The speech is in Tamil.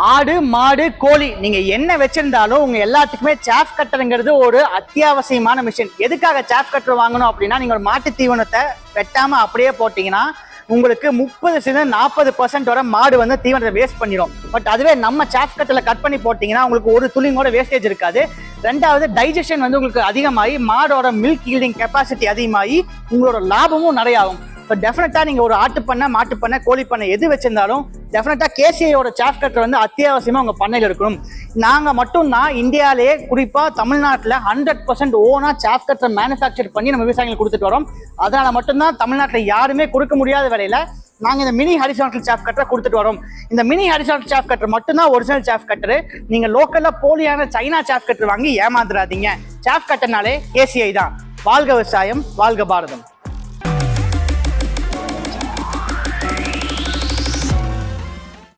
ஆடு மாடு கோழி நீங்க என்ன வச்சிருந்தாலும் உங்க எல்லாத்துக்குமே சாஃப் கட்டருங்கிறது ஒரு அத்தியாவசியமான மிஷின். எதுக்காக சாஃப் கட்டர் வாங்கணும் அப்படின்னா, நீங்க ஒரு மாட்டு தீவனத்தை வெட்டாம அப்படியே போட்டீங்கன்னா உங்களுக்கு 30% 40% வரை மாடு வந்து தீவனத்தை வேஸ்ட் பண்ணிடும். பட் அதுவே நம்ம சாஃப் கட்டர்ல கட் பண்ணி போட்டீங்கன்னா உங்களுக்கு ஒரு துளிங்கோட வேஸ்டேஜ் இருக்காது. ரெண்டாவது டைஜஷன் வந்து உங்களுக்கு அதிகமாகி மாடோட மில்க் ஈல்டிங் கெப்பாசிட்டி அதிகமாகி உங்களோட லாபமும் நிறைய ஆகும். ஸோ டெஃபினட்டா நீங்க ஒரு ஆட்டு பண்ணை, மாட்டு பண்ணை, கோழி பண்ணை எது வச்சிருந்தாலும் டெஃபினட்டா கேசிஐயோட சாஃப் கட்டர் வந்து அத்தியாவசியமா உங்க பண்ணையில் இருக்கணும். நாங்க மட்டும்தான் இந்தியாவிலேயே குறிப்பா தமிழ்நாட்டில் 100% ஓனா சாஃப் கட்டர் மேனுஃபேக்சர் பண்ணி நம்ம விவசாயிகளுக்கு கொடுத்துட்டு வரோம். அதனால மட்டும்தான் தமிழ்நாட்டில் யாருமே கொடுக்க முடியாத வேலையில நாங்க இந்த மினி ஹாரிசான்டல் சாஃப் கட்டரை கொடுத்துட்டு வரோம். இந்த மினி ஹாரிசான்டல் சாஃப் கட்டர் மட்டும்தான் ஒரிஜினல் சாஃப் கட்டர். நீங்க லோக்கல்ல போலியான சைனா சாஃப் கட்டர் வாங்கி ஏமாந்துடாதீங்க. சாஃப் கட்டர்னாலே கேசிஐ தான். வாழ்க விவசாயம், வாழ்க பாரதம்.